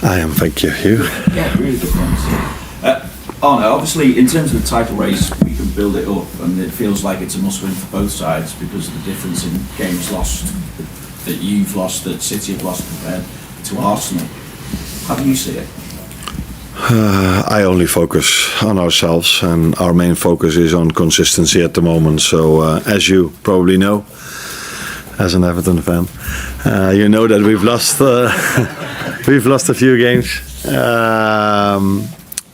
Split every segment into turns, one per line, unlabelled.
I am, thank you. You?
Yeah, really good ones. Arne, obviously in terms of the title race, we can build it up and it feels like it's a must-win for both sides because of the difference in games lost that you've lost, that City have lost compared to Arsenal. How do you see it?
I only focus on ourselves, and our main focus is on consistency at the moment. So, as you probably know, as an Everton fan, you know that we've lost we've lost a few games,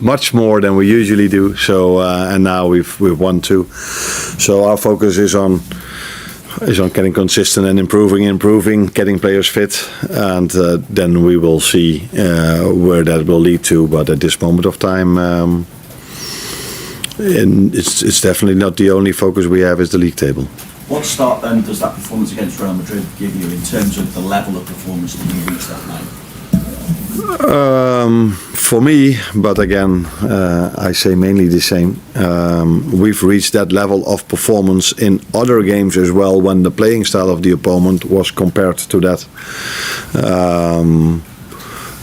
much more than we usually do. So, and now we've won 2. So our focus is on getting consistent and improving, getting players fit, and then we will see where that will lead to. But at this moment of time, it's definitely not the only focus we have is the league table.
What start then does that performance against Real Madrid give you in terms of the level of performance that you reached that night?
For me, but again, I say mainly the same. We've reached that level of performance in other games as well when the playing style of the opponent was compared to that.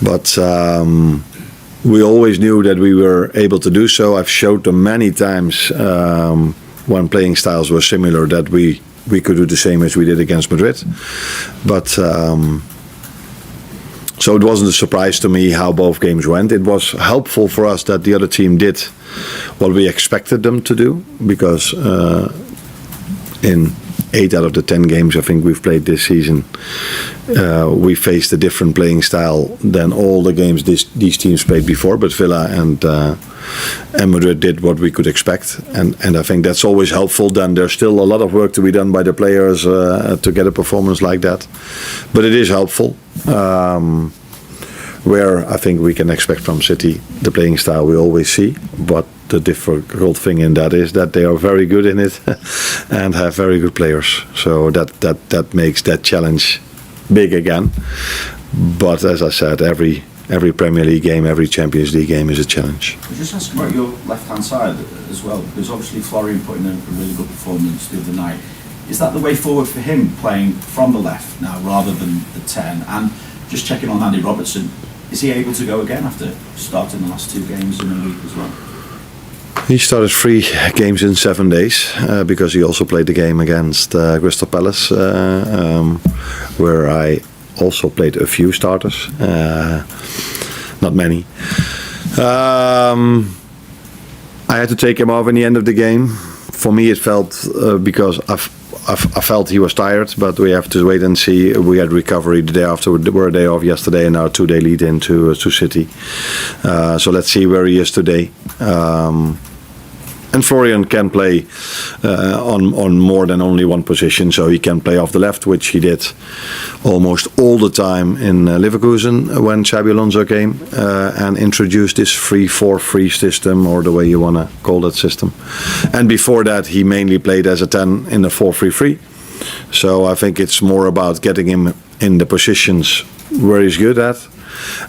But we always knew that we were able to do so. I've showed them many times when playing styles were similar that we could do the same as we did against Madrid. But so it wasn't a surprise to me how both games went. It was helpful for us that the other team did what we expected them to do, because in 8 out of the 10 games I think we've played this season, we faced a different playing style than all the games these teams played before. But Villa and Madrid did what we could expect, and I think that's always helpful. Then there's still a lot of work to be done by the players to get a performance like that, but it is helpful. Where I think we can expect from City the playing style we always see, but the difficult thing in that is that they are very good in it and have very good players. So that makes that challenge big again. But as I said, every Premier League game, every Champions League game is a challenge.
I'll just ask about your left-hand side as well, because obviously Florian put in a really good performance the other night. Is that the way forward for him, playing from the left now rather than the 10? And just checking on Andy Robertson, is he able to go again after starting the last 2 games in a week as well?
He started 3 games in 7 days because he also played the game against Crystal Palace, where I also played a few starters, not many. I had to take him off in the end of the game. For me, it felt because I felt he was tired, but we have to wait and see. We had recovery the day after. We were a day off yesterday, and now 2-day lead into City. So let's see where he is today. And Florian can play on more than only one position, so he can play off the left, which he did almost all the time in Leverkusen when Xabi Alonso came and introduced this 3-4-3 system, or the way you want to call that system. And before that, he mainly played as a 10 in the 4-3-3. So I think it's more about getting him in the positions where he's good at.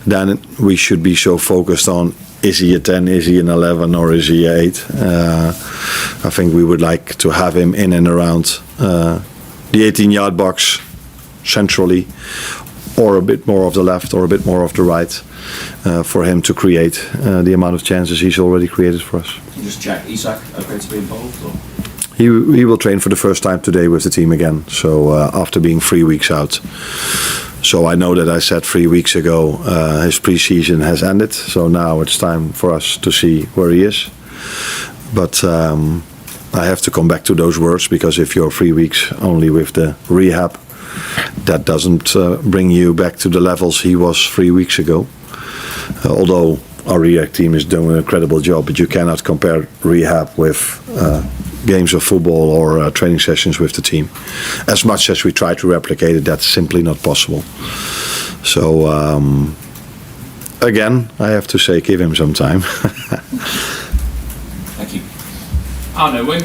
Then we should be so focused on, is he a 10, is he an 11, or is he a 8? I think we would like to have him in and around the 18-yard box centrally, or a bit more of the left or a bit more of the right, for him to create the amount of chances he's already created for us.
Can you just check, Ízak okay to be involved? Or?
He will train for the first time today with the team again, so after being 3 weeks out. So I know that I said 3 weeks ago his pre-season has ended, so now it's time for us to see where he is. But I have to come back to those words, because if you're 3 weeks only with the rehab, that doesn't bring you back to the levels he was 3 weeks ago. Although our rehab team is doing an incredible job, but you cannot compare rehab with games of football or training sessions with the team. As much as we try to replicate it, that's simply not possible. So again, I have to say, give him some time.
Thank you.
Arne, when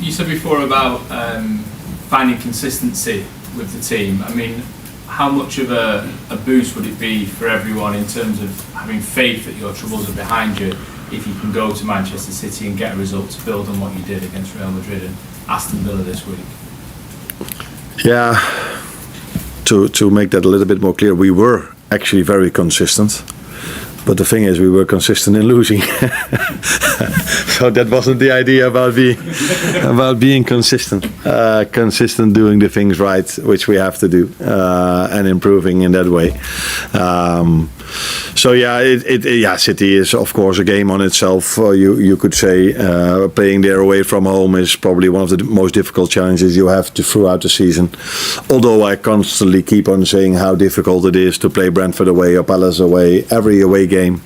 you said before about finding consistency with the team, I mean, how much of a boost would it be for everyone in terms of having faith that your troubles are behind you, if you can go to Manchester City and get a result to build on what you did against Real Madrid and Aston Villa this week?
Yeah, to make that a little bit more clear, we were actually very consistent. But the thing is, we were consistent in losing. So that wasn't the idea about being consistent. Consistent doing the things right, which we have to do, and improving in that way. So yeah, City is of course a game on itself. You could say playing there away from home is probably one of the most difficult challenges you have throughout the season. Although I constantly keep on saying how difficult it is to play Brentford away or Palace away. Every away game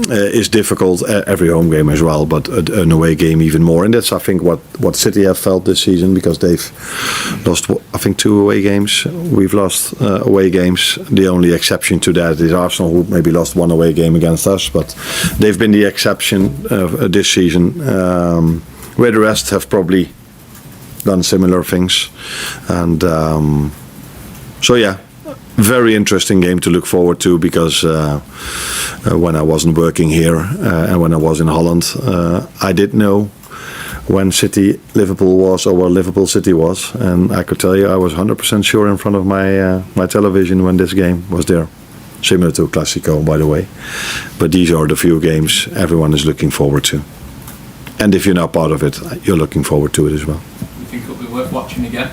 is difficult. Every home game as well, but an away game even more. And that's I think what City have felt this season, because they've lost I think 2 away games. We've lost away games. The only exception to that is Arsenal, who maybe lost 1 away game against us, but they've been the exception this season, where the rest have probably done similar things. And so yeah, very interesting game to look forward to, because when I wasn't working here and when I was in Holland, I did know when City Liverpool was, or where Liverpool City was, and I could tell you I was 100% sure in front of my television when this game was there. Similar to Classico, by the way. But these are the few games everyone is looking forward to. And if you're not part of it, you're looking forward to it as well.
You think it'll be worth watching again?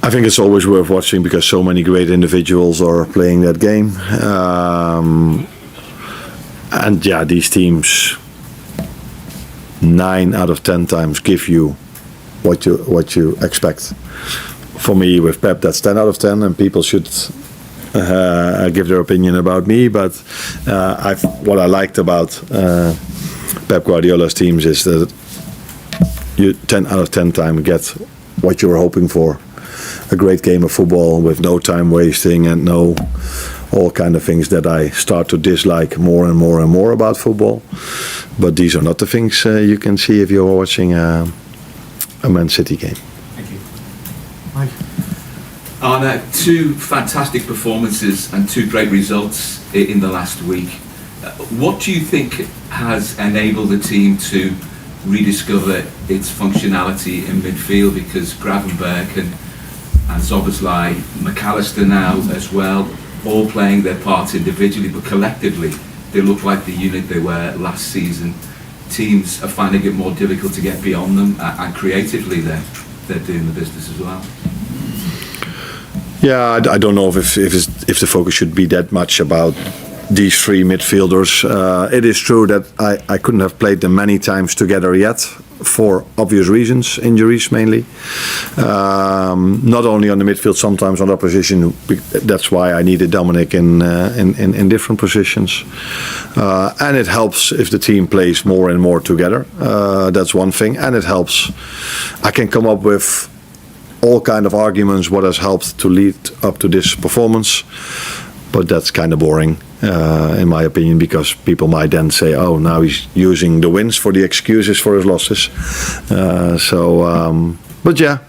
I think it's always worth watching, because so many great individuals are playing that game. And yeah, these teams 9 out of 10 times give you what you expect. For me, with Pep, that's 10 out of 10, and people should give their opinion about me. But what I liked about Pep Guardiola's teams is that you 10 out of 10 times get what you were hoping for. A great game of football with no time wasting and no all kind of things that I start to dislike more and more and more about football. But these are not the things you can see if you're watching a Man City game.
Thank you.
Mike. Arne, 2 fantastic performances and 2 great results in the last week. What do you think has enabled the team to rediscover its functionality in midfield? Because Gravenberch and Szoboszlai, McAllister now as well, all playing their parts individually, but collectively they look like the unit they were last season. Teams are finding it more difficult to get beyond them, and creatively they're doing the business as well.
Yeah, I don't know if the focus should be that much about these 3 midfielders. It is true that I couldn't have played them many times together yet, for obvious reasons, injuries mainly. Not only on the midfield, sometimes on opposition. That's why I needed Dominic in different positions. And it helps if the team plays more and more together. That's one thing, and it helps. I can come up with all kind of arguments what has helped to lead up to this performance, but that's kind of boring. In my opinion, because people might then say, oh, now he's using the wins for the excuses for his losses. But yeah,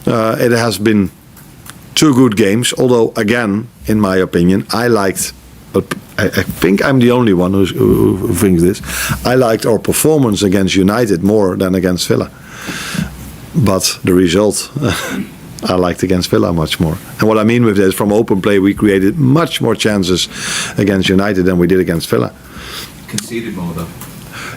it has been 2 good games, although again, in my opinion, I liked, but I think I'm the only one who thinks this, I liked our performance against United more than against Villa. But the result I liked against Villa much more. And what I mean with that is, from open play we created much more chances against United than we did against Villa.
Conceded more though.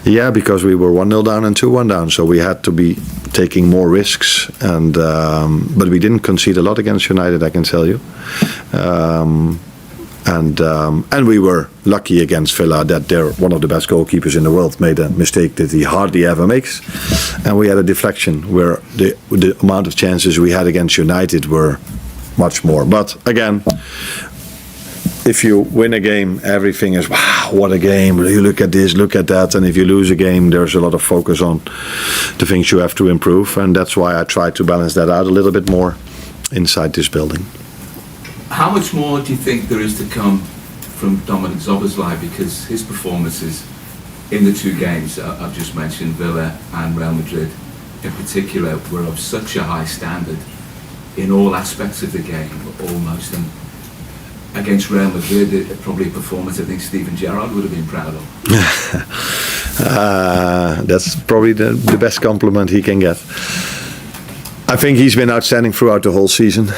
Yeah, because we were 1-0 down and 2-1 down, so we had to be taking more risks. And but we didn't concede a lot against United, I can tell you. And we were lucky against Villa that they're one of the best goalkeepers in the world made a mistake that he hardly ever makes, and we had a deflection where the amount of chances we had against United were much more. But again, if you win a game, everything is wow, what a game, you look at this, look at that. And if you lose a game, there's a lot of focus on the things you have to improve, and that's why I try to balance that out a little bit more inside this building.
How much more do you think there is to come from Dominic Szoboszlai, because his performances in the 2 games I've just mentioned, Villa and Real Madrid in particular, were of such a high standard in all aspects of the game, almost. And against Real Madrid, probably a performance I think Steven Gerrard would have been proud of.
That's probably the best compliment he can get. I think he's been outstanding throughout the whole season.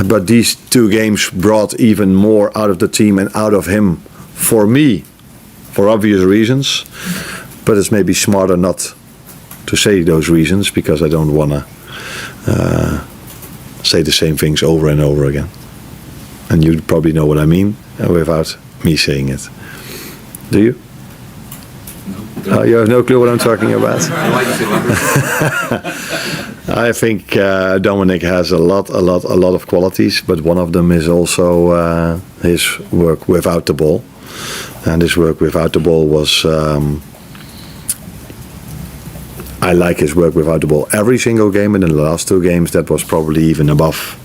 but these 2 games brought even more out of the team and out of him for me, for obvious reasons. But it's maybe smarter not to say those reasons, because I don't want to say the same things over and over again. And you probably know what I mean without me saying it. Do you? No. You have no clue what I'm talking about? I think Dominic has a lot of qualities, but one of them is also his work without the ball. And his work without the ball was... I like his work without the ball every single game, and in the last 2 games that was probably even above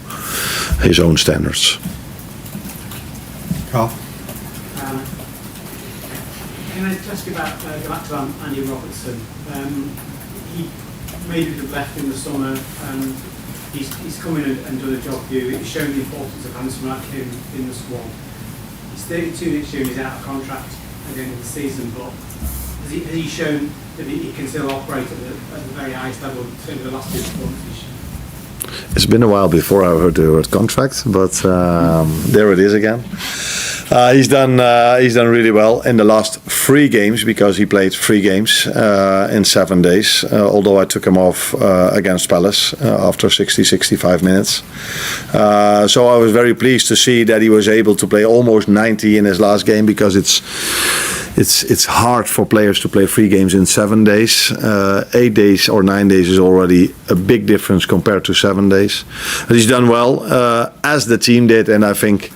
his own standards.
Carl?
Can I just go back to Andy Robertson? He maybe have left in the summer. He's come in and done a job for you. He's shown the importance of having someone like him in the squad. He's 32 next year and he's out of contract at the end of the season, but has he shown that he can still operate at the very highest level in the last 2 performances?
It's been a while before I heard the word contract, but there it is again. He's done really well in the last 3 games, because he played 3 games in 7 days, although I took him off against Palace after 65 minutes. So I was very pleased to see that he was able to play almost 90 in his last game, because it's hard for players to play 3 games in 7 days. 8 days or 9 days is already a big difference compared to 7 days. But he's done well, as the team did, and I think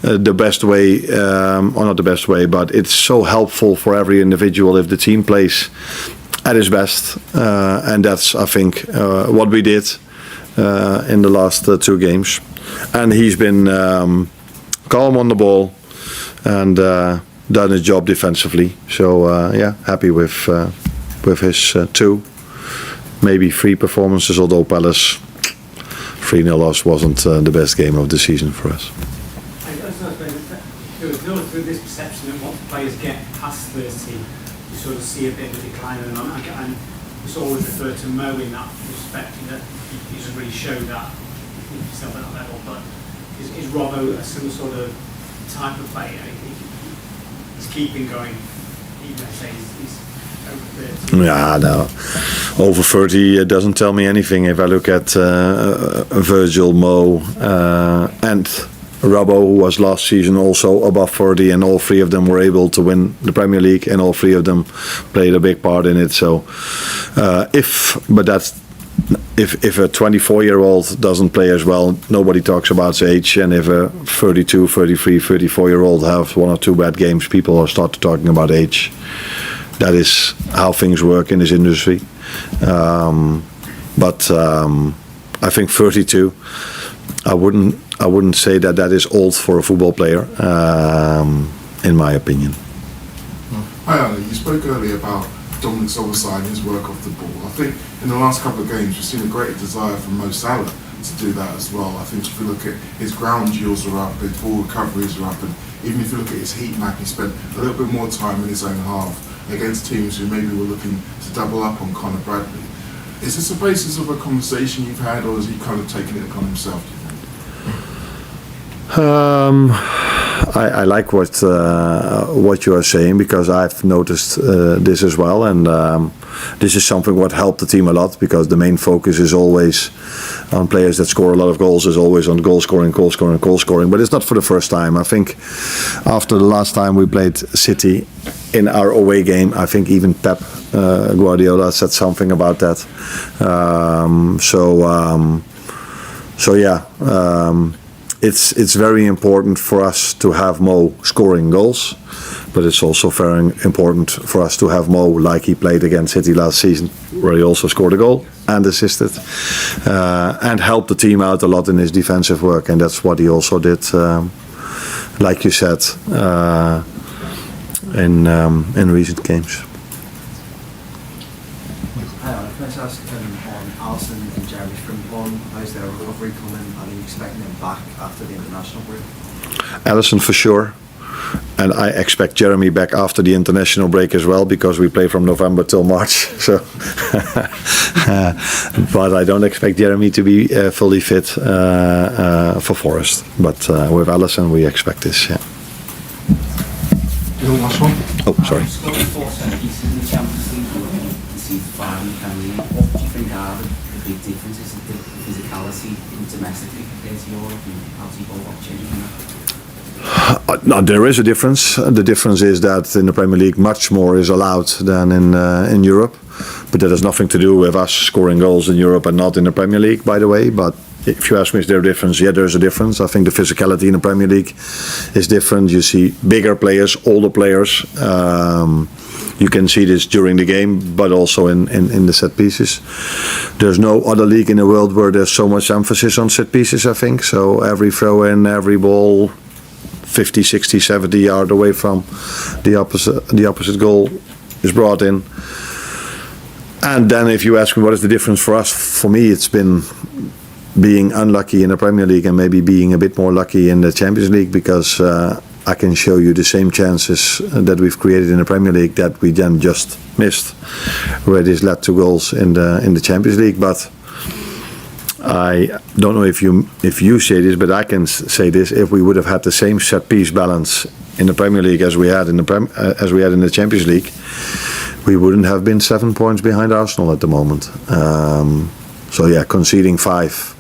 the best way, or not the best way, but it's so helpful for every individual if the team plays at his best, and that's, I think, what we did in the last 2 games. And he's been calm on the ball and done his job defensively. So happy with his 2, maybe 3 performances, although Palace 3-0 loss wasn't the best game of the season for us.
Through this perception that once players get past 30, you sort of see a bit of a decline, and it's always referred to Mo in that respect, that he doesn't really show that himself at that level. But is Robbo a similar sort of type of player? He's keeping going, even though say he's over 30.
Yeah, no. Over 30 it doesn't tell me anything. If I look at Virgil, Mo, and Robbo, who was last season also above 40, and all 3 of them were able to win the Premier League, and all 3 of them played a big part in it. So if a 24-year-old doesn't play as well, nobody talks about his age, and if a 32, 33, 34-year-old have 1 or 2 bad games, people will start talking about age. That is how things work in this industry. But I think 32, I wouldn't say that is old for a football player, in my opinion.
Hi Arnie, you spoke earlier about Dominic's oversight and his work off the ball. I think in the last couple of games we've seen a great desire from Mo Salah to do that as well. I think if you look at his ground duels are up, his ball recoveries are up, and even if you look at his heat map, he spent a little bit more time in his own half against teams who maybe were looking to double up on Conor Bradley. Is this a basis of a conversation you've had, or has he kind of taken it upon himself, do you think?
I like what you are saying, because I've noticed this as well, and this is something what helped the team a lot, because the main focus is always on players that score a lot of goals, is always on goal scoring, but it's not for the first time. I think after the last time we played City in our away game, I think even Pep Guardiola said something about that. It's very important for us to have Mo scoring goals, but it's also very important for us to have Mo like he played against City last season, where he also scored a goal and assisted, and helped the team out a lot in his defensive work, and that's what he also did, like you said, in recent games.
Can I just ask on Alisson and Jeremy Frimpong, how's their recovery coming? Are you expecting them back after the international break?
Alisson for sure, and I expect Jeremy back after the international break as well, because we play from November till March. So But I don't expect Jeremy to be fully fit for Forest. But with Alisson, we expect this. Yeah.
Last one.
Oh, sorry.
Scored 4 set pieces in the Champions League, conceded 5 in the Premier League. What do you think are the big differences in the physicality domestically compared to Europe, and how do you go about changing that?
No, there is a difference. The difference is that in the Premier League, much more is allowed than in Europe. But that has nothing to do with us scoring goals in Europe and not in the Premier League, by the way. But if you ask me, is there a difference? Yeah, there's a difference. I think the physicality in the Premier League is different. You see bigger players, older players. You can see this during the game, but also in the set pieces. There's no other league in the world where there's so much emphasis on set pieces, I think. So every throw in, every ball, 50, 60, 70 yards away from the opposite goal is brought in. And then if you ask me what is the difference for us, for me it's been being unlucky in the Premier League and maybe being a bit more lucky in the Champions League, because I can show you the same chances that we've created in the Premier League that we then just missed, where this led to goals in the Champions League. But I don't know if you say this, but I can say this: if we would have had the same set piece balance in the Premier League as we had in the Champions League, we wouldn't have been 7 points behind Arsenal at the moment. So yeah, conceding 5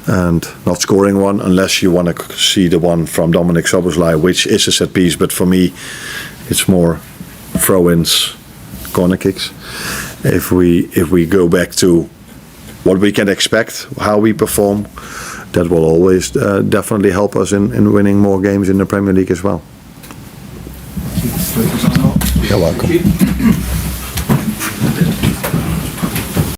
and not scoring 1, unless you want to see the one from Dominic Szoboszlai, which is a set piece, but for me it's more throw-ins, corner kicks. If we go back to what we can expect, how we perform, that will always definitely help us in winning more games in the Premier League as well.
Thank you.
You're welcome.